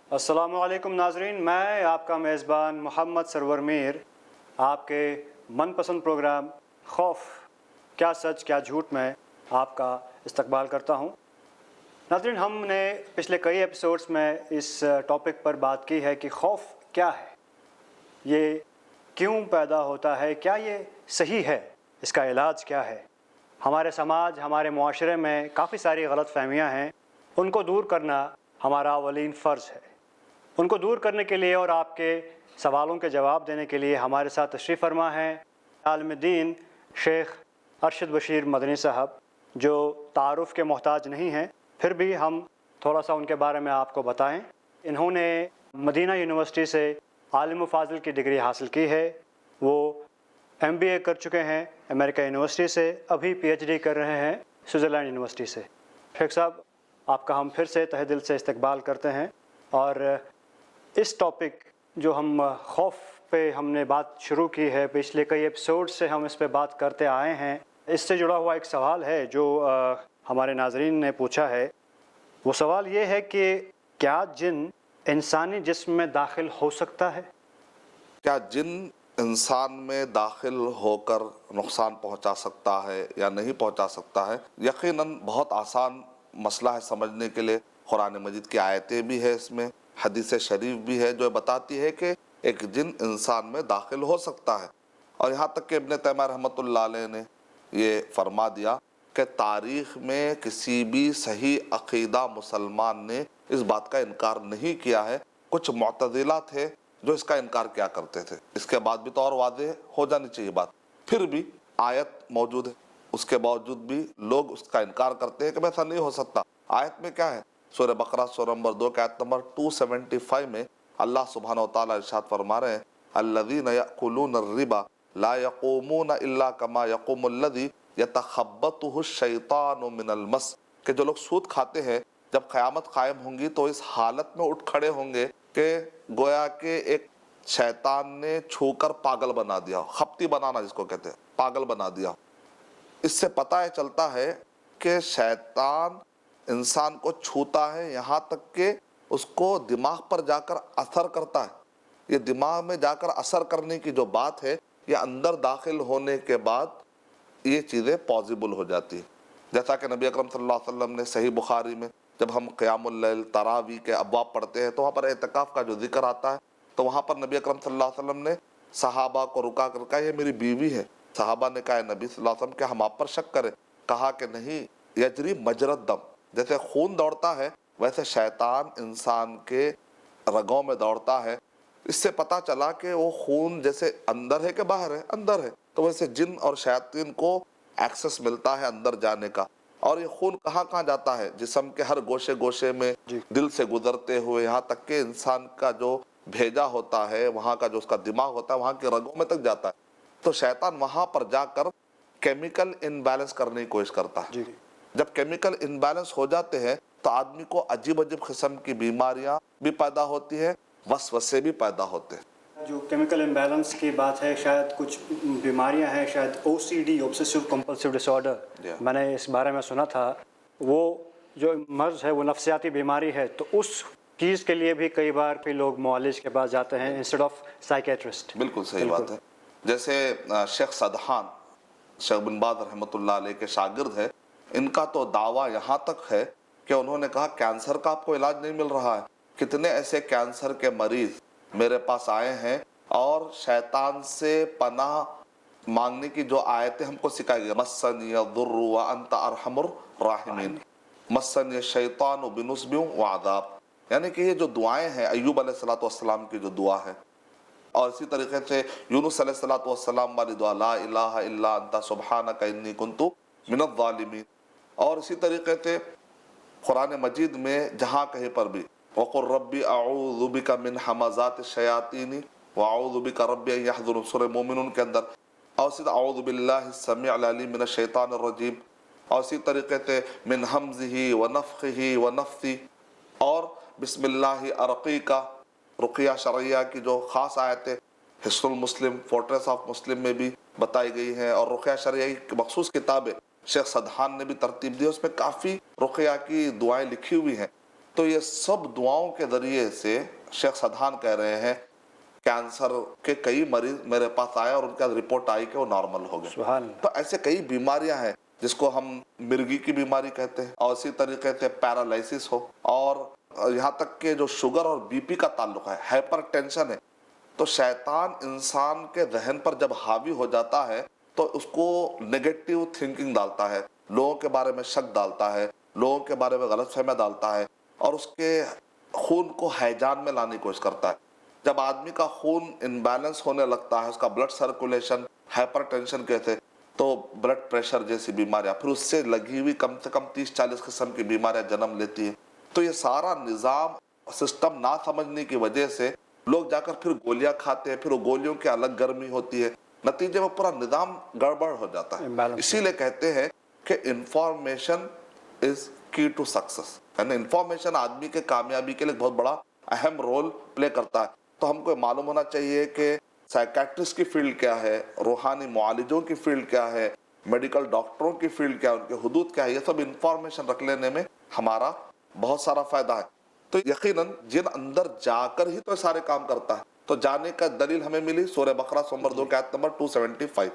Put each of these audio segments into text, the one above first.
अस्सलामु अलैकुम नाजरीन, मैं आपका मेज़बान मोहम्मद सरवर मीर आपके मनपसंद प्रोग्राम खौफ क्या सच क्या झूठ में आपका इस्तकबाल करता हूँ। नाजरीन, हमने पिछले कई एपिसोड्स में इस टॉपिक पर बात की है कि खौफ क्या है, ये क्यों पैदा होता है, क्या ये सही है, इसका इलाज क्या है। हमारे समाज, हमारे मुआशरे में काफ़ी सारी गलत फहमियाँ हैं, उनको दूर करना हमारा अवलीन फ़र्ज़ है। उनको दूर करने के लिए और आपके सवालों के जवाब देने के लिए हमारे साथ तशरीफ़ फरमा हैं आलिम दीन शेख अरशद बशीर मदनी साहब, जो तारुफ़ के मोहताज नहीं हैं, फिर भी हम थोड़ा सा उनके बारे में आपको बताएं। इन्होंने मदीना यूनिवर्सिटी से आलिम फ़ाज़िल की डिग्री हासिल की है। वो MBA कर चुके हैं अमेरिका यूनिवर्सिटी से, अभी PhD कर रहे हैं स्विट्ज़रलैंड यूनिवर्सिटी से। शेख साहब, आपका हम फिर से तहे दिल से इस्तकबाल करते हैं। और इस टॉपिक जो हम खौफ पे हमने बात शुरू की है, पिछले कई एपिसोड से हम इस पे बात करते आए हैं। इससे जुड़ा हुआ एक सवाल है जो हमारे नाजरीन ने पूछा है। वो सवाल ये है कि क्या जिन इंसानी जिस्म में दाखिल हो सकता है? क्या जिन इंसान में दाखिल होकर नुकसान पहुंचा सकता है या नहीं पहुंचा सकता है? यकीनन बहुत आसान मसला है समझने के लिए। कुरान मजीद की आयतें भी है, इसमें हदीस शरीफ भी है जो बताती है कि एक जिन इंसान में दाखिल हो सकता है। और यहाँ तक कि इब्न तैमिया रहमतुल्लाह अलैह ने ये फरमा दिया कि तारीख़ में किसी भी सही अक़ीदा मुसलमान ने इस बात का इनकार नहीं किया है। कुछ मुअतज़िला थे जो इसका इनकार किया करते थे। इसके बाद भी तो और वाज़ेह हो जानी चाहिए बात, फिर भी आयत मौजूद है, उसके बावजूद भी लोग उसका इनकार करते हैं कि ऐसा नहीं हो सकता। आयत में क्या है? सूरह बकरा सूरह नंबर 2 के आयत नंबर 275 में अल्लाह सुब्हानहु व तआला इरशाद फरमा रहे हैं, अल्लज़ीना यअकुलूना रिबा ला यक़ूमूना इल्ला कमा यक़ूमुल्लज़ी यतख़ब्बतुहु शैतानु मिनल मस, कि जो लोग सूद खाते हैं जब क़यामत कायम होंगी तो इस हालत में उठ खड़े होंगे कि गोया के एक शैतान ने छूकर पागल बना दिया। खप्ती बनाना जिसको कहते हैं, पागल बना दिया। इससे पता है चलता है कि शैतान इंसान को छूता है, यहाँ तक कि उसको दिमाग पर जाकर असर करता है। ये दिमाग में जाकर असर करने की जो बात है, ये अंदर दाखिल होने के बाद ये चीज़ें पॉसिबल हो जाती है। जैसा कि नबी अकरम सल्लल्लाहु अलैहि वसल्लम ने सही बुखारी में जब हम क़यामुल लैल तरावी के अब्वाब पढ़ते हैं तो वहाँ पर एतकाफ़ का जो जिक्र आता है, तो वहाँ पर नबी अकरम सल्लल्लाहु अलैहि वसल्लम ने सहाबा को रुका कर कहा, ये मेरी बीवी है। सहाबा ने कहा, नबी सल्लल्लाहु अलैहि वसल्लम क्या हम आप पर शक करें? कहा कि नहीं, यजरी मजरद दम, जैसे खून दौड़ता है वैसे शैतान इंसान के रगों में दौड़ता है। इससे पता चला कि वो खून जैसे अंदर है कि बाहर है? अंदर है। तो वैसे जिन और शैतान को एक्सेस मिलता है अंदर जाने का। और ये खून कहाँ कहाँ जाता है? जिस्म के हर गोशे गोशे में, दिल से गुजरते हुए यहाँ तक कि इंसान का जो भेजा होता है, वहाँ का जो उसका दिमाग होता है, वहाँ के रगों में तक जाता है। तो शैतान वहाँ पर जाकर केमिकल इनबैलेंस करने की कोशिश करता है। जब केमिकल इनबैलेंस हो जाते हैं तो आदमी को अजीब अजीब किस्म की बीमारियां भी पैदा होती है, वसवसे भी पैदा होते हैं। जो केमिकल इम्बैलेंस की बात है, शायद कुछ बीमारियां हैं, शायद OCD ऑब्सेसिव कंपल्सिव डिसऑर्डर, मैंने इस बारे में सुना था। वो जो मर्ज़ है वो नफ्सियाती बीमारी है, तो उस चीज़ के लिए भी कई बार फिर लोग मुआलिज के पास जाते हैं इंस्टेड ऑफ साइकेट्रिस्ट। बिल्कुल सही बात है। जैसे शेख सदहान, शेख बिन बाज रहमतुल्लाह अलैह के शागिर्द है, इनका तो दावा यहाँ तक है कि उन्होंने कहा कैंसर का आपको इलाज नहीं मिल रहा है। कितने ऐसे कैंसर के मरीज मेरे पास आए हैं और शैतान से पनाह मांगने की जो आयतें हमको सिखाई गई, मस्सनी यदुर्रु व अंत अरहमुर राहिमीन, मस्सनी शैतानु बिनुस्बिन व अज़ाब, यानी कि ये जो दुआएं हैं अय्यूब अलैहिस्सलातु वस्सलाम की जो दुआ है, और इसी तरीके से यूनुस अलैहिस्सलातु वस्सलाम वाली दुआ, ला इलाहा इल्ला अंता सुब्हानका इन्नी कुन्तु मिनज़ ज़ालिमीन, और इसी तरीके से कुरान मजीद में जहाँ कहीं पर भी वक़ुल रब्बी अऊज़ु बिका मिन हमाज़ाति शयातीनी व अऊज़ु बिका रब्बी अन यहज़ुरुन, सूरह मोमिनून के अंदर, और इसी अऊज़ु बिल्लाहि समीउल अलीम मिनश शैतानिर रजीम, और इसी तरीके से मिन हमज़िही व नफ़ख़िही व नफ़्सी, और बिस्मिल्लाहि अर्क़ीका, रुक़िया शरइया की जो ख़ास आयतें हिस्नुल मुस्लिम, फोर्ट्रेस ऑफ मुस्लिम में भी बताई गई हैं, और रुक़िया शरइया की मख़सूस किताब है शेख सदहान ने भी तरतीब दी, उसमें काफ़ी रुक़िया की दुआएं लिखी हुई हैं। تو یہ سب دعاؤں کے ذریعے سے شیخ سدحان کہہ رہے ہیں کینسر کے کئی مریض میرے پاس آئے اور ان کا رپورٹ آئی کہ وہ نارمل ہو گئے. سبحان اللہ. تو ایسے کئی بیماریاں ہیں جس کو ہم مرگی کی بیماری کہتے ہیں, اور اسی طریقے سے پیرالائسس ہو, اور یہاں تک کہ جو شوگر اور بی پی کا تعلق ہے, ہائپر ٹینشن ہے. تو شیطان انسان کے ذہن پر جب حاوی ہو جاتا ہے تو اس کو نیگیٹو تھنکنگ ڈالتا ہے, لوگوں کے بارے میں شک ڈالتا ہے, لوگوں کے بارے میں غلط فہمیاں ڈالتا ہے, اور اس کے خون کو ہیجان میں لانے کی کوشش کرتا ہے. جب آدمی کا خون انبیلنس ہونے لگتا ہے, اس کا بلڈ سرکولیشن ہائپر ٹینشن کہتے ہیں, تو بلڈ پریشر جیسی بیماریاں, پھر اس سے لگی ہوئی کم سے کم 30-40 قسم کی بیماریاں جنم لیتی ہیں. تو یہ سارا نظام سسٹم نہ سمجھنے کی وجہ سے لوگ جا کر پھر گولیاں کھاتے ہیں, پھر وہ گولیوں کی الگ گرمی ہوتی ہے, نتیجے میں پورا نظام گڑبڑ ہو جاتا ہے. اسی لیے کہتے ہیں کہ انفارمیشن از کی ٹو سکسس, یعنی انفارمیشن آدمی کے کامیابی کے لیے بہت بڑا اہم رول پلے کرتا ہے. تو ہم کو معلوم ہونا چاہیے کہ سائیکیٹرسٹ کی فیلڈ کیا ہے, روحانی معالجوں کی فیلڈ کیا ہے, میڈیکل ڈاکٹروں کی فیلڈ کیا ہے, ان کے حدود کیا ہے. یہ سب انفارمیشن رکھ لینے میں ہمارا بہت سارا فائدہ ہے. تو یقیناً جن اندر جا کر ہی تو سارے کام کرتا ہے. تو جانے کا دلیل ہمیں ملی سورہ بقرہ نمبر 2 آیت نمبر 275.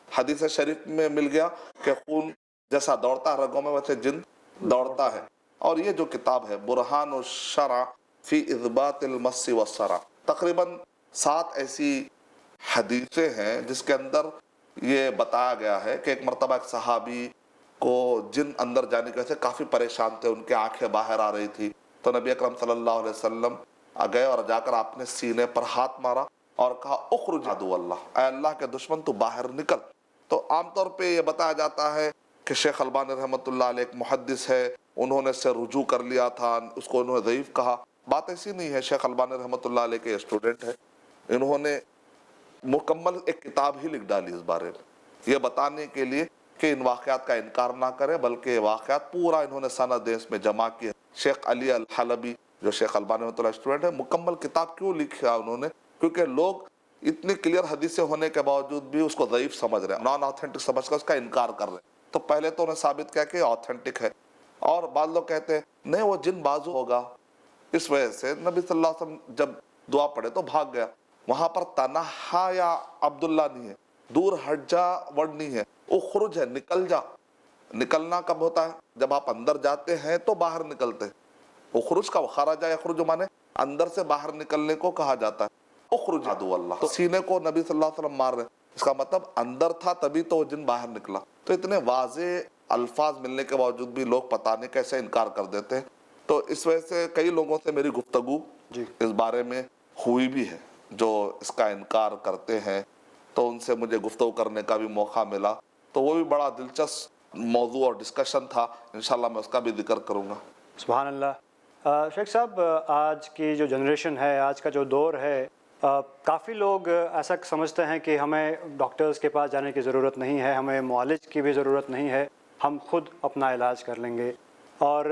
حدیث شریف میں مل گیا کہ خون جیسا دوڑتا ہے رگوں میں ویسے جن دوڑتا ہے. اور یہ جو کتاب ہے برہان الشرع فی اثبات المس والصرع, تقریباً 7 ایسی حدیثیں ہیں جس کے اندر یہ بتایا گیا ہے کہ ایک مرتبہ ایک صحابی کو جن اندر جانے کی وجہ سے کافی پریشان تھے, ان کے آنکھیں باہر آ رہی تھی. تو نبی اکرم صلی اللہ علیہ وسلم گئے اور جا کر آپ نے سینے پر ہاتھ مارا اور کہا اخرج عدو اللہ, اے اللہ کے دشمن تو باہر نکل. تو عام طور پہ یہ بتایا جاتا ہے کہ شیخ البانی رحمۃ اللہ علیہ ایک محدث ہے, انہوں نے اس سے رجوع کر لیا تھا, اس کو انہوں نے ضعیف کہا. بات ایسی نہیں ہے. شیخ البانی رحمۃ اللہ علیہ کے اسٹوڈنٹ ہے, انہوں نے مکمل ایک کتاب ہی لکھ ڈالی اس بارے میں, یہ بتانے کے لیے کہ ان واقعات کا انکار نہ کرے, بلکہ واقعات پورا انہوں نے سند اس میں جمع کیا. شیخ علی الحلبی جو شیخ البانی رحمۃ اللہ اسٹوڈنٹ ہے, مکمل کتاب کیوں لکھا انہوں نے, کیونکہ لوگ اتنی کلیئر حدیثیں ہونے کے باوجود بھی اس کو ضعیف سمجھ رہے ہیں, نان آتھینٹک سمجھ کر اس کا انکار کر رہے ہیں. تو پہلے تو انہیں ثابت کیا کہ آتھینٹک ہے. اور بعض لوگ کہتے ہیں نہیں وہ جن بازو ہوگا, اس وجہ سے نبی صلی اللہ علیہ وسلم جب دعا پڑھے تو بھاگ گیا. وہاں پر تنہا یا عبداللہ نہیں ہے, دور ہٹ جا ورڈ نہیں ہے, اخرج ہے, نکل جا. نکلنا کب ہوتا ہے؟ جب آپ اندر جاتے ہیں تو باہر نکلتے ہیں. اخرج کا خرج یخرج مانے اندر سے باہر نکلنے کو کہا جاتا ہے. اخرج عدو اللہ, تو سینے کو نبی صلی اللہ علیہ وسلم مار رہے, اس کا مطلب اندر تھا تبھی تو وہ جن باہر نکلا. تو اتنے واضح الفاظ ملنے کے باوجود بھی لوگ پتہ نہیں کیسے انکار کر دیتے ہیں. تو اس وجہ سے کئی لوگوں سے میری گفتگو اس بارے میں ہوئی بھی ہے جو اس کا انکار کرتے ہیں, تو ان سے مجھے گفتگو کرنے کا بھی موقع ملا. تو وہ بھی بڑا دلچسپ موضوع اور ڈسکشن تھا, انشاءاللہ میں اس کا بھی ذکر کروں گا. سبحان اللہ. شیخ صاحب, آج کی جو جنریشن ہے, آج کا جو دور ہے, کافی لوگ ایسا سمجھتے ہیں کہ ہمیں ڈاکٹرز کے پاس جانے کی ضرورت نہیں ہے, ہمیں معالج کی بھی ضرورت نہیں ہے, ہم خود اپنا علاج کر لیں گے. اور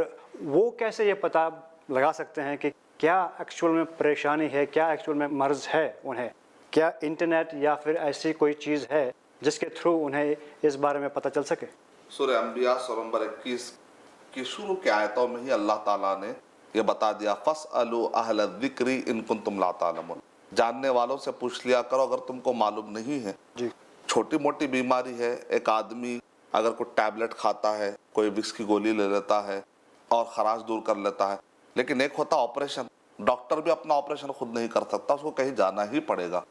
وہ کیسے یہ پتہ لگا سکتے ہیں کہ کیا ایکچول میں پریشانی ہے, کیا ایکچول میں مرض ہے انہیں؟ کیا انٹرنیٹ یا پھر ایسی کوئی چیز ہے جس کے تھرو انہیں اس بارے میں پتہ چل سکے؟ سورہ انبیاء سورہ نمبر 21 کی شروع کے آیتوں میں ہی اللہ تعالیٰ نے یہ بتا دیا, فَاسْأَلُوا أَهْلَ الذِّكْرِ إِن كُنتُمْ لَا تَعْلَمُونَ, جاننے والوں سے پوچھ لیا کرو اگر تم کو معلوم نہیں ہے. جی. چھوٹی موٹی بیماری ہے, ایک آدمی اگر کوئی ٹیبلٹ کھاتا ہے, کوئی وکس کی گولی لے لیتا ہے اور خراش دور کر لیتا ہے, لیکن ایک ہوتا آپریشن, ڈاکٹر بھی اپنا آپریشن خود نہیں کر سکتا, اس کو کہیں جانا ہی پڑے گا.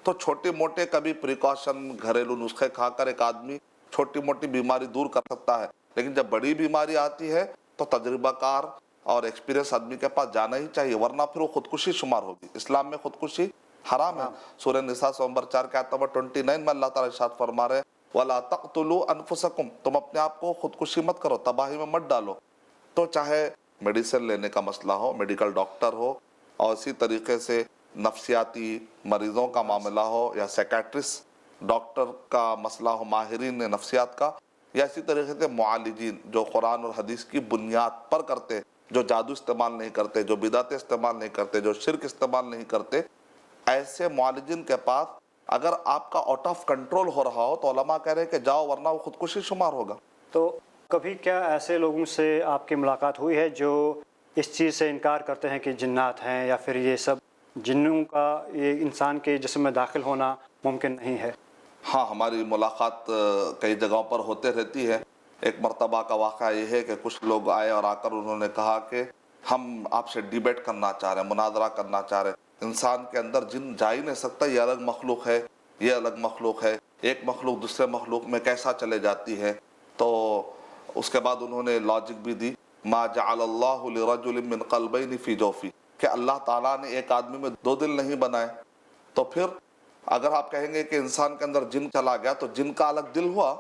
تو چھوٹے موٹے کبھی پریکاشن گھریلو نسخے کھا کر ایک آدمی چھوٹی موٹی بیماری دور کر سکتا ہے, لیکن جب بڑی بیماری آتی ہے تو تجربہ کار اور ایکسپیرینس آدمی کے پاس جانا ہی چاہیے, ورنہ پھر وہ خودکشی شمار ہوگی. اسلام میں خودکشی حرام ہے. سورہ نساء نمبر 4 کے آیت نمبر 29 میں اللہ تعالیٰ ارشاد فرما رہے ہیں, وَلَا تَقْتُلُوا أَنفُسَكُمْ, تم اپنے آپ کو خودکشی مت کرو, تباہی میں مت ڈالو. تو چاہے میڈیسن لینے کا مسئلہ ہو, میڈیکل ڈاکٹر ہو, اور اسی طریقے سے نفسیاتی مریضوں کا معاملہ ہو, یا سیکیٹرسٹ ڈاکٹر کا مسئلہ ہو, ماہرین نفسیات کا, یا اسی طریقے سے معالجین جو قرآن اور حدیث کی بنیاد پر کرتے, جو جادو استعمال نہیں کرتے, جو بدعتیں استعمال نہیں کرتے, جو شرک استعمال نہیں کرتے, ایسے معالجین کے پاس اگر آپ کا آؤٹ آف کنٹرول ہو رہا ہو تو علماء کہہ رہے ہیں کہ جاؤ, ورنہ وہ خودکشی شمار ہوگا. تو کبھی کیا ایسے لوگوں سے آپ کی ملاقات ہوئی ہے جو इस चीज़ से इनकार करते हैं कि जिन्नात हैं या फिर ये सब जिन्नों का ये इंसान के जिस्म में दाखिल होना मुमकिन नहीं है। हाँ, हमारी मुलाकात कई जगहों पर होते रहती है। एक मर्तबा का वाक़या ये है कि कुछ लोग आए और आकर उन्होंने कहा कि हम आपसे डिबेट करना चाह रहे हैं, मुनाजरा करना चाह रहे हैं। इंसान के अंदर जिन जा ही नहीं सकता, ये अलग मखलूक है, ये अलग मखलूक है, एक मखलूक दूसरे मखलूक में कैसा चले जाती है। तो उसके बाद उन्होंने लॉजिक भी दी, मा जअलल्लाहु लिरजुलिन मिन क़ल्बैनि फ़ी जौफ़ी, कि अल्लाह ताला ने एक आदमी में दो दिल नहीं बनाए। तो फिर अगर आप कहेंगे कि इंसान के अंदर जिन चला गया तो जिन का अलग दिल हुआ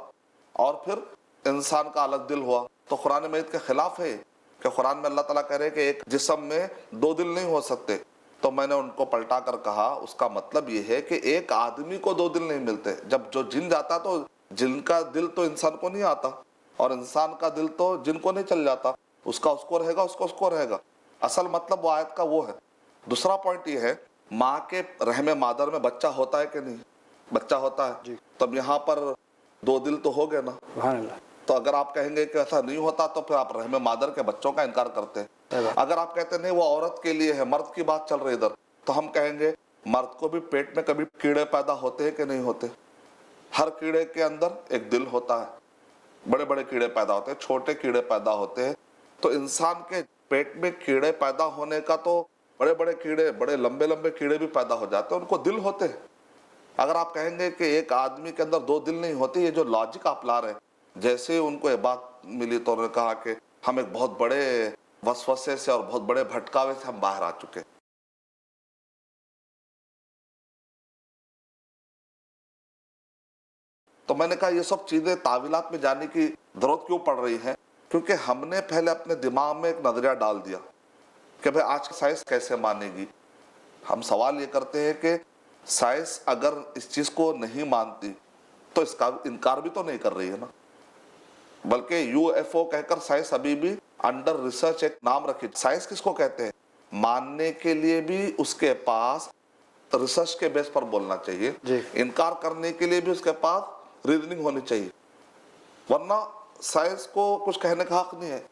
और फिर इंसान का अलग दिल हुआ, तो कुरान मजीद के खिलाफ है कि कुरान में अल्लाह ताला कह रहे हैं कि एक जिस्म में दो दिल नहीं हो सकते। तो मैंने उनको पलटा कर कहा, उसका मतलब ये है कि एक आदमी को दो दिल नहीं मिलते। जब जो जिन जाता तो जिन का दिल तो इंसान को नहीं आता और इंसान का दिल तो जिन को नहीं चल जाता, उसका उसको रहेगा, उसको उसको रहेगा। असल मतलब वो आयत का वो है। दूसरा पॉइंट ये है, माँ के रहमे मादर में बच्चा होता है कि नहीं? बच्चा होता है जी। तब यहाँ पर दो दिल तो हो गए ना। सुभान अल्लाह। तो अगर आप कहेंगे कि ऐसा नहीं होता तो फिर आप रहमे मादर के बच्चों का इनकार करते हैं। अगर आप कहते नहीं वो औरत के लिए है, मर्द की बात चल रही इधर, तो हम कहेंगे मर्द को भी पेट में कभी कीड़े पैदा होते हैं कि नहीं होते? हर कीड़े के अंदर एक दिल होता है, बड़े बड़े कीड़े पैदा होते हैं, छोटे कीड़े पैदा होते हैं। तो इंसान के पेट में कीड़े पैदा होने का तो बड़े बड़े कीड़े, बड़े लंबे लंबे कीड़े भी पैदा हो जाते हैं, उनको दिल होते हैं। अगर आप कहेंगे कि एक आदमी के अंदर दो दिल नहीं होते, ये जो लॉजिक आप ला रहे हैं, जैसे उनको ये बात मिली तो उन्होंने कहा कि हम एक बहुत बड़े वसवसे से और बहुत बड़े भटकावे से हम बाहर आ चुके। तो मैंने कहा ये सब चीजें तावीलात में जाने की जरूरत क्यों पड़ रही है? क्योंकि हमने पहले अपने दिमाग में एक नजरिया डाल दिया कि भाई आज की साइंस कैसे मानेगी। हम सवाल ये करते हैं कि साइंस अगर इस चीज को नहीं मानती तो इसका इनकार भी तो नहीं कर रही है ना। बल्कि यूएफओ कहकर साइंस अभी भी अंडर रिसर्च एक नाम रखी। साइंस किसको कहते हैं? मानने के लिए भी उसके पास रिसर्च के बेस पर बोलना चाहिए, इनकार करने के लिए भी उसके पास रीजनिंग होनी चाहिए, वरना साइंस को कुछ कहने का हक नहीं है।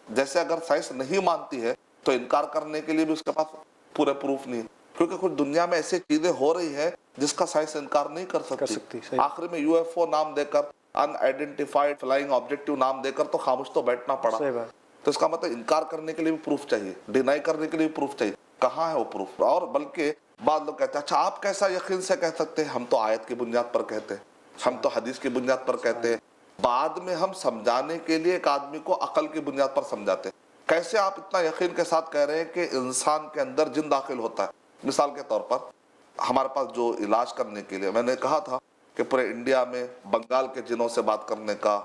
जैसे अगर साइंस नहीं मानती है तो इनकार करने के लिए भी उसके पास पूरे प्रूफ नहीं है, क्योंकि कुछ दुनिया में ऐसी चीजें हो रही है जिसका साइंस इनकार नहीं कर सकती। आखिर में यूएफओ नाम देकर, अनआइडेंटिफाइड फ्लाइंग ऑब्जेक्टिव नाम देकर तो खामोश तो बैठना पड़ा। तो इसका मतलब इनकार करने के लिए भी प्रूफ चाहिए, डिनाई करने के लिए भी प्रूफ चाहिए। कहाँ है वो प्रूफ? और बल्कि बाद लोग कहते हैं अच्छा आप कैसा यकीन से कह सकते हैं? हम तो आयत की बुनियाद पर कहते हैं, हम तो हदीस की बुनियाद पर कहते हैं। बाद में हम समझाने के लिए एक आदमी को अकल की बुनियाद पर समझाते हैं। कैसे आप इतना यकीन के साथ कह रहे हैं कि इंसान के अंदर जिन दाखिल होता है? मिसाल के तौर पर हमारे पास जो इलाज करने के लिए, मैंने कहा था कि पूरे इंडिया में बंगाल के जिनों से बात करने का,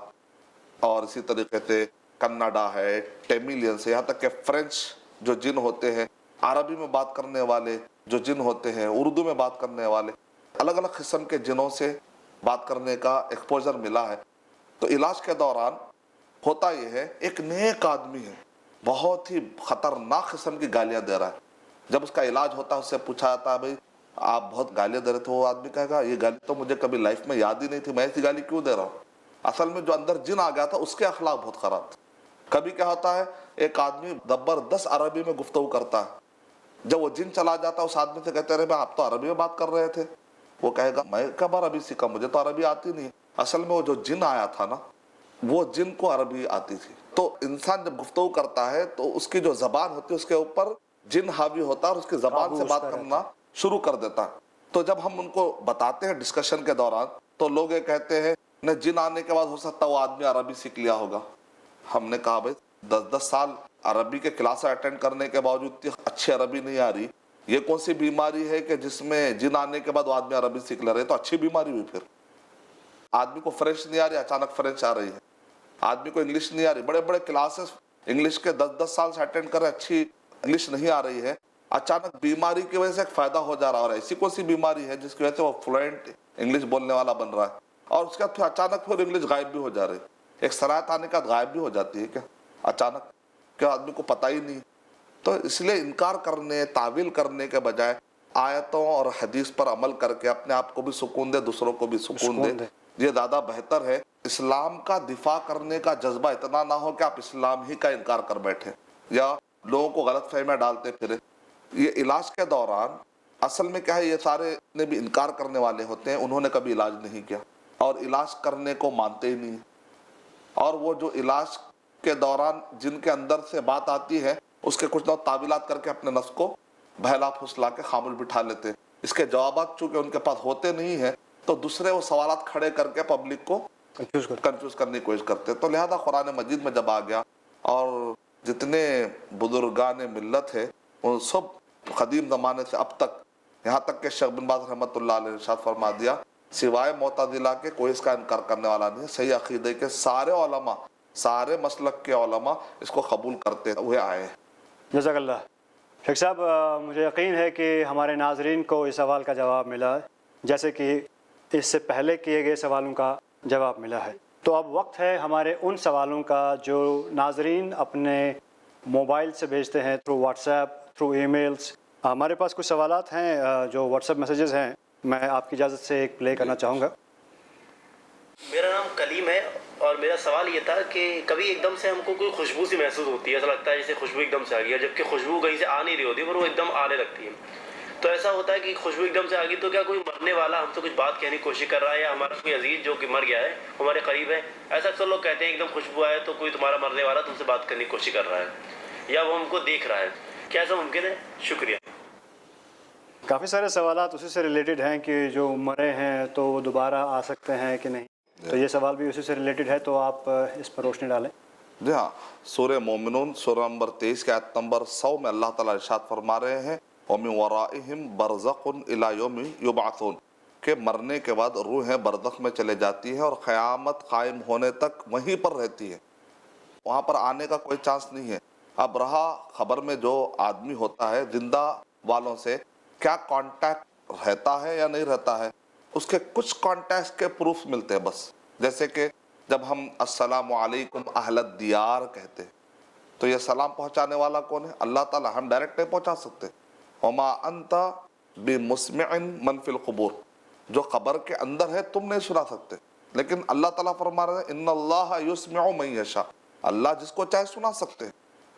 और इसी तरीके से कन्नाडा है, टेमिलियन से, यहाँ तक कि फ्रेंच जो जिन होते हैं, अरबी में बात करने वाले जो जिन होते हैं, उर्दू में बात करने वाले, अलग अलग किस्म के जिनों से बात करने का एक्सपोजर मिला है। तो इलाज के दौरान होता यह है, एक नेक आदमी है, बहुत ही खतरनाक किस्म की गालियां दे रहा है। जब उसका इलाज होता है उससे पूछा जाता है भाई आप बहुत गालियां दे रहे थे, वो आदमी कहेगा ये गाली तो मुझे कभी लाइफ में याद ही नहीं थी, मैं ऐसी गाली क्यों दे रहा हूँ? असल में जो अंदर जिन आ गया था उसके अखलाक बहुत खराब था। कभी क्या होता है, एक आदमी जबरदस्त अरबी में गुफ्तगू करता है, जब वो जिन चला जाता है उस आदमी से कहते रहे भाई आप तो अरबी में बात कर रहे थे, वो कहेगा मैं कब अरबी सीखा, मुझे तो अरबी आती नहीं। असल में वो जो जिन आया था ना, वो जिन को अरबी आती थी। तो इंसान जब गुफ्तगू करता है तो उसकी जो जबान होती है उसके ऊपर जिन हावी होता है और उसकी जबान से बात करना शुरू कर देता है। तो जब हम उनको बताते हैं डिस्कशन के दौरान, तो लोग ये कहते हैं न जिन आने के बाद हो सकता है वो आदमी अरबी सीख लिया होगा। हमने कहा भाई 10-10 साल अरबी के क्लास अटेंड करने के बावजूद इतनी अच्छी अरबी नहीं आ रही, ये कौन सी बीमारी है कि जिसमें जिन आने के बाद वो आदमी अरबी सीख ले रहे? तो अच्छी बीमारी हुई। फिर आदमी को फ्रेंच नहीं आ रही, अचानक फ्रेंच आ रही है। आदमी को इंग्लिश नहीं आ रही, बड़े बड़े क्लासेस इंग्लिश के 10-10 साल से अटेंड कर रहे, अच्छी इंग्लिश नहीं आ रही है, अचानक बीमारी की वजह से एक फायदा हो जा रहा है। और ऐसी कौन सी बीमारी है जिसकी वजह से वो फ्लुएंट इंग्लिश बोलने वाला बन रहा है, और उसके बाद फिर अचानक फिर इंग्लिश गायब भी हो जा रही है? एक सराहत आने का गायब भी हो जाती है क्या अचानक? क्या आदमी को पता ही नहीं? तो इसलिए इनकार करने, तावील करने के बजाय आयतों और हदीस पर अमल करके अपने आप को भी सुकून दे, दूसरों को भी सुकून दे, ये ज़्यादा बेहतर है। इस्लाम का दिफा करने का जज्बा इतना ना हो कि आप इस्लाम ही का इनकार कर बैठे, या लोगों को गलत फहमियाँ डालते फिरे। ये इलाज के दौरान असल में क्या है, ये सारे ने भी इनकार करने वाले होते हैं, उन्होंने कभी इलाज नहीं किया और इलाज करने को मानते ही नहीं। और वो जो इलाज के दौरान जिनके अंदर से बात आती है उसके कुछ ना तावीलात करके अपने नफ्स को बहला फुसला के खामोश बिठा लेते हैं। इसके जवाब चूंकि उनके पास होते नहीं है तो दूसरे वो सवालात खड़े करके पब्लिक को कंफ्यूज करने की कोशिश करते हैं। तो लिहाजा कुरान मजीद में जब आ गया और जितने बुजुर्गान मिल्लत है उन सब कदीम ज़माने से अब तक, यहाँ तक के शेख बिन बाज रहमतुल्लाह अलैह ने इरशाद फरमा दिया, सिवाय मुअतज़िला के कोई इसका इनकार करने वाला नहीं है। सही अकीदे के सारे उलमा, सारे मसलक के उलमा इसको कबूल करते हुए आए हैं। जज़ाकल्लाह। शेख साहब, मुझे यकीन है कि हमारे नाज़रीन को इस सवाल का जवाब मिला, जैसे कि इससे पहले किए गए सवालों का जवाब मिला है। तो अब वक्त है हमारे उन सवालों का जो नाज़रीन अपने मोबाइल से भेजते हैं, थ्रू व्हाट्सएप, थ्रू ईमेल्स। हमारे पास कुछ सवालात हैं जो व्हाट्सएप मैसेजेस हैं, मैं आपकी इजाज़त से एक प्ले करना चाहूँगा। मेरा नाम कलीम है और मेरा सवाल ये था कि कभी एकदम से हमको कोई खुशबू सी महसूस होती है, ऐसा लगता है जैसे खुशबू एकदम से आ गई है, जबकि खुशबू कहीं से आ नहीं रही होती पर वो एकदम आने लगती है। तो ऐसा होता है कि खुशबू एकदम से आ गई तो क्या कोई मरने वाला हमसे कुछ बात कहने की कोशिश कर रहा है, या हमारा कोई अजीज जो कि मर गया है हमारे करीब है, ऐसा अक्सर लोग कहते हैं एकदम खुशबू आए तो कोई तुम्हारा मरने वाला तुमसे बात करने की कोशिश कर रहा है, या वो हमको देख रहा है, क्या ऐसा मुमकिन है? शुक्रिया। काफ़ी सारे सवालात उसी से रिलेटेड हैं कि जो मरे हैं तो वो दोबारा आ सकते हैं कि नहीं, तो ये सवाल भी उसी से रिलेटेड है, तो आप इस पर रोशनी डालें। जी हाँ, सूरह मोमिनून सूरह नंबर 23 के आयत नंबर 100 में अल्लाह ताला इरशाद फरमा रहे हैं, वमिन वराइहिम बरज़खुन इला यौमि युबअसून, के मरने के बाद रूहें बरज़ख में चले जाती है और क़यामत कायम होने तक वहीं पर रहती है, वहाँ पर आने का कोई चांस नहीं है। अब रहा खबर में जो आदमी होता है, जिंदा वालों से क्या कांटेक्ट रहता है या नहीं रहता है, उसके कुछ कांटेक्ट्स के प्रूफ मिलते हैं बस। जैसे कि जब हम अस्सलामु अलैकुम अहलद दियार कहते हैं तो ये सलाम पहुंचाने वाला कौन है? अल्लाह ताला। हम डायरेक्ट नहीं पहुंचा सकते। वमा अंता बिमुस्मिइन मन फिल क़ुबूर, जो कब्र के अंदर है तुम नहीं सुना सकते, लेकिन अल्लाह ताला फरमा रहे हैं इन्नल्लाह युस्मिउ मन यशा, अल्लाह जिसको चाहे सुना सकते हैं।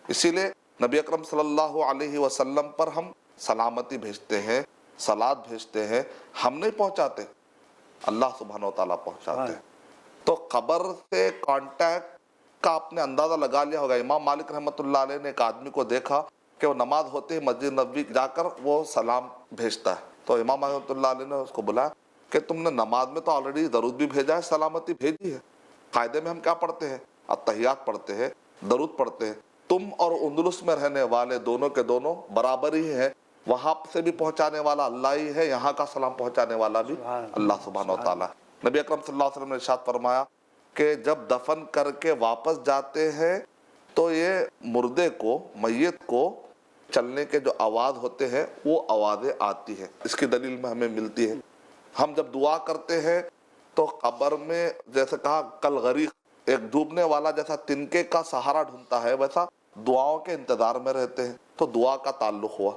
इसीलिए नबी अकरम सल्लल्लाहु अलैहि वसल्लम पर हम सलामती भेजते हैं, सलात भेजते हैं, हम नहीं पहुंचाते, अल्लाह सुब्हानहू व तआला पहुंचाते हैं। तो कब्र से कांटेक्ट का आपने अंदाजा लगा लिया होगा। इमाम मालिक रहमतुल्लाह अलैह ने एक आदमी को देखा कि वो नमाज होते ही मस्जिद नबवी जाकर वो सलाम भेजता है, तो इमाम रहमतुल्लाह अलैह ने उसको बुलाया कि तुमने नमाज में तो ऑलरेडी दरूद भी भेजा है, सलामती भेजी है। कायदे में हम क्या पढ़ते हैं? अत्तहियात पढ़ते हैं, दरूद पढ़ते हैं। तुम और उंदुलुस में रहने वाले दोनों के दोनों बराबर ही है, वहां से भी पहुंचाने वाला अल्लाह ही है, यहाँ का सलाम पहुंचाने वाला भी अल्लाह सुब्हानहू व तआला। नबी अकरम सल्लल्लाहु अलैहि वसल्लम ने इरशाद फरमाया कि जब दफन करके वापस जाते हैं तो ये मुर्दे को, मैयत को चलने के जो आवाज़ होते हैं वो आवाज़ें आती है। इसकी दलील में हमें मिलती है। हम जब दुआ करते हैं तो कब्र में जैसे कहा कल गरीक, एक डूबने वाला जैसा तिनके का सहारा ढूंढता है, वैसा दुआओं के इंतजार में रहते हैं। तो दुआ का ताल्लुक हुआ।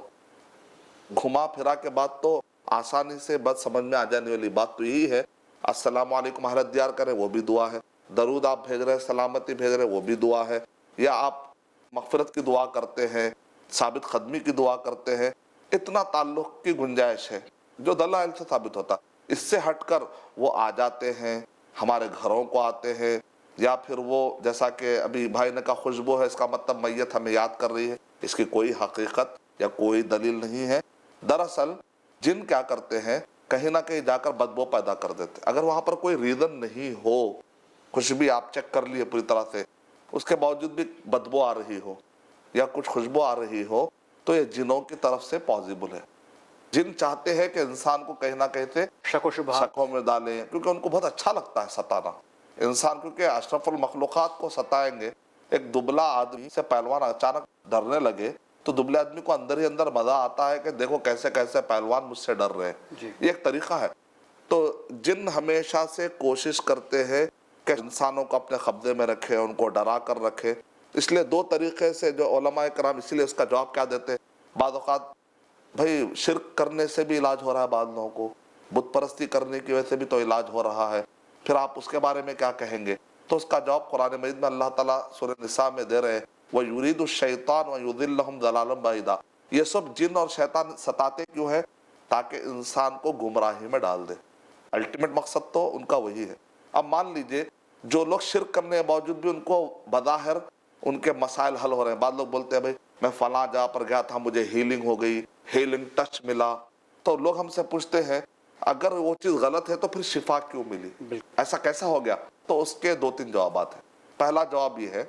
घुमा फिरा के बाद तो आसानी से बस समझ में आ जाने वाली बात तो यही है, अस्सलामु अलैकुम अहलद दियार करें वो भी दुआ है, दरूद आप भेज रहे हैं, सलामती भेज रहे हैं वो भी दुआ है, या आप मग़फ़िरत की दुआ करते हैं, साबित ख़दमी की दुआ करते हैं, इतना ताल्लुक़ की गुंजाइश है जो दलाइल से साबित होता। इससे हटकर वो आ जाते हैं, हमारे घरों को आते हैं, या फिर वो जैसा कि अभी भाई ने कहा खुशबू है, इसका मतलब मैयत हमें याद कर रही है, इसकी कोई हकीकत या कोई दलील नहीं है। दरअसल जिन क्या करते हैं, कहीं ना कहीं जाकर बदबू पैदा कर देते। अगर वहाँ पर कोई रीज़न नहीं हो, खुशबू आप चेक कर लिए पूरी तरह से, उसके बावजूद भी बदबू आ रही हो या कुछ खुशबू आ रही हो, तो ये जिनों की तरफ से पॉसिबल है। जिन चाहते हैं कि इंसान को कहीं ना कहीं से शकों में डालें, क्योंकि उनको बहुत अच्छा लगता है सताना इंसान, क्योंकि अशरफुल मखलूक़ात को सताएंगे। एक दुबला आदमी से पहलवान अचानक डरने लगे तो दुबले आदमी को अंदर ही अंदर मजा आता है कि देखो कैसे कैसे पहलवान मुझसे डर रहे हैं। ये एक तरीका है। तो जिन हमेशा से कोशिश करते हैं कि इंसानों को अपने कब्जे में रखे, उनको डरा कर रखे। इसलिए दो तरीके से जो उलमाए कराम इसीलिए उसका जवाब क्या देते हैं, बाद औक़ात भाई शिर्क करने से भी इलाज हो रहा है, बाद लोगों को बुत परस्ती करने की वजह से भी तो इलाज हो रहा है, फिर आप उसके बारे में क्या कहेंगे? तो उसका जवाब कुरान मजीद में अल्लाह ताला सूरह निसा में दे रहे हैं व युरीदु शैतान व युदिल्लहुम दलालन बईदा। ये सब जिन और शैतान सताते क्यों है? ताकि इंसान को गुमराही में डाल दे। अल्टीमेट मकसद तो उनका वही है। अब मान लीजिए जो लोग शिर्क करने के बावजूद भी उनको बज़ाहिर उनके मसाइल हल हो रहे हैं। बाद लोग बोलते हैं भाई मैं फलां जगह पर गया था, मुझे हीलिंग हो गई, हीलिंग टच मिला। तो लोग हमसे पूछते हैं अगर वो चीज़ गलत है तो फिर शिफा क्यों मिली, ऐसा कैसा हो गया? तो उसके 2-3 जवाब हैं। पहला जवाब ये है,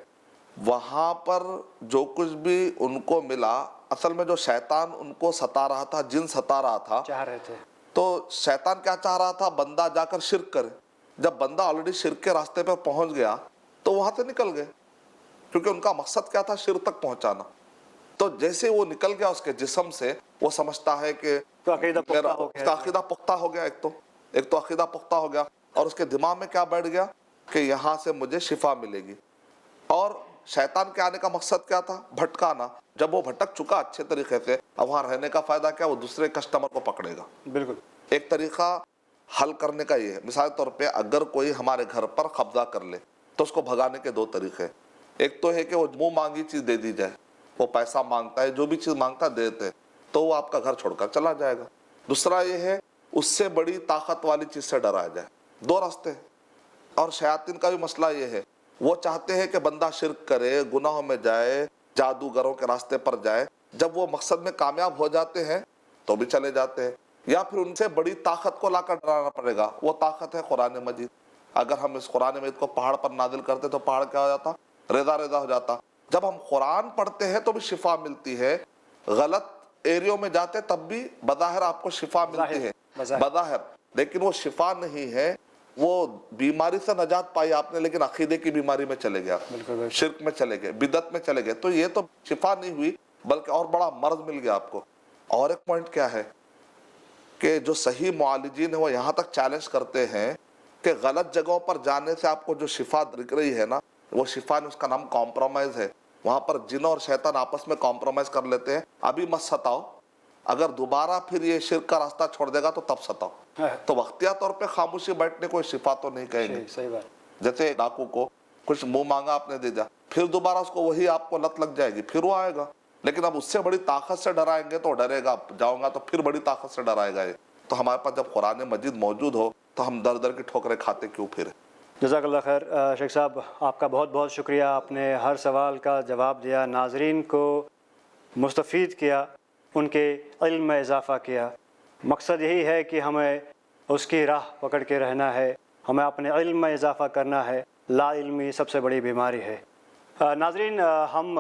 वहाँ पर जो कुछ भी उनको मिला, असल में जो शैतान उनको सता रहा था, जिन सता रहा था, चाह रहे थे, तो शैतान क्या चाह रहा था? बंदा जाकर शिर्क करे। जब बंदा ऑलरेडी शिर्क के रास्ते पर पहुंच गया तो वहां से निकल गए, क्योंकि उनका मकसद क्या था? शिर्क तक पहुंचाना। तो जैसे वो निकल गया उसके जिस्म से, वो समझता है कि तो अकीदा पुख्ता हो उसका गया। अकीदा पुख्ता हो गया। एक तो अकीदा पुख्ता हो गया, और उसके दिमाग में क्या बैठ गया कि यहाँ से मुझे शिफा मिलेगी। और शैतान के आने का मकसद क्या था? भटकाना। जब वो भटक चुका अच्छे तरीके से, अब वहाँ रहने का फायदा क्या? वो दूसरे कस्टमर को पकड़ेगा। बिल्कुल। एक तरीका हल करने का ये है, मिसाल के तौर पे अगर कोई हमारे घर पर कब्जा कर ले तो उसको भगाने के 2 तरीके हैं। एक तो है कि वो मुंह मांगी चीज दे दी जाए, वो पैसा मांगता है, जो भी चीज मांगता है देते हैं, तो वो आपका घर छोड़कर चला जाएगा। दूसरा ये है उससे बड़ी ताकत वाली चीज से डराया जाए। 2 रास्ते हैं। और शयातीन का भी मसला ये है, वो चाहते हैं कि बंदा शिर्क करे, गुनाहों में जाए, जादूगरों के रास्ते पर जाए। जब वो मकसद में कामयाब हो जाते हैं तो भी चले जाते हैं, या फिर उनसे बड़ी ताकत को लाकर डराना पड़ेगा। वो ताकत है कुरान मजीद। अगर हम इस कुरान मजीद को पहाड़ पर नाजिल करते तो पहाड़ क्या हो जाता? रेजा रेजा हो जाता। जब हम कुरान पढ़ते हैं तो भी शिफा मिलती है, गलत एरियो में जाते तब भी बज़ाहिर आपको शिफा मिलती है, बज़ाहिर, लेकिन वो शिफा नहीं है। वो बीमारी से नजात पाई आपने, लेकिन अकीदे की बीमारी में चले गया, शिर्क में चले गए, बिदत में चले गए, तो ये तो शिफा नहीं हुई बल्कि और बड़ा मर्ज मिल गया आपको। और एक पॉइंट क्या है कि जो सही मुआलिजीन है वो यहाँ तक चैलेंज करते हैं कि गलत जगहों पर जाने से आपको जो शिफा दिख रही है ना, वो शिफा नहीं, उसका नाम कॉम्प्रोमाइज है। वहां पर जिन और शैतान आपस में कॉम्प्रोमाइज कर लेते हैं। अभी मत सताओ, अगर दोबारा फिर ये शिर्क का रास्ता छोड़ देगा तो तब सताओ। तो वक्तिया तौर पे खामोशी बैठने को शिफा तो नहीं कहेंगे। सही बात। जैसे डाकू को कुछ मुंह मांगा आपने दे दिया, फिर दोबारा उसको वही आपको लत लग जाएगी, फिर वो आएगा। लेकिन अब उससे बड़ी ताकत से डराएंगे तो डरेगा, जाऊंगा तो फिर बड़ी ताकत से डराएगा ये। तो हमारे पास जब कुरान मजीद मौजूद हो तो हम दर दर की ठोकरें खाते क्यों फिर? जज़ाकल्लाह खैर शेख साहब, आपका बहुत बहुत शुक्रिया। आपने हर सवाल का जवाब दिया, नाजरीन को मुस्तफ़ीद किया, उनके इल्म में इजाफ़ा किया। मकसद यही है कि हमें उसकी राह पकड़ के रहना है, हमें अपने इल्म में इजाफ़ा करना है। ला इल्मी सबसे बड़ी बीमारी है। नाजरीन, हम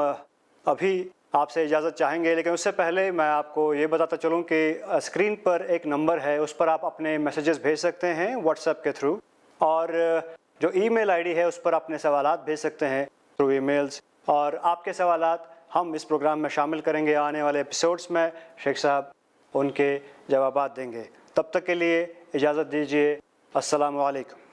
अभी आपसे इजाज़त चाहेंगे, लेकिन उससे पहले मैं आपको ये बताता चलूँ कि स्क्रीन पर एक नंबर है, उस पर आप अपने मैसेजेस भेज सकते हैं व्हाट्सएप के थ्रू, और जो ईमेल आईडी है उस पर अपने सवालात भेज सकते हैं थ्रू ईमेल्स, और आपके सवालात हम इस प्रोग्राम में शामिल करेंगे। आने वाले एपिसोड्स में शेख साहब उनके जवाबात देंगे। तब तक के लिए इजाज़त दीजिए। अस्सलामु अलैकुम।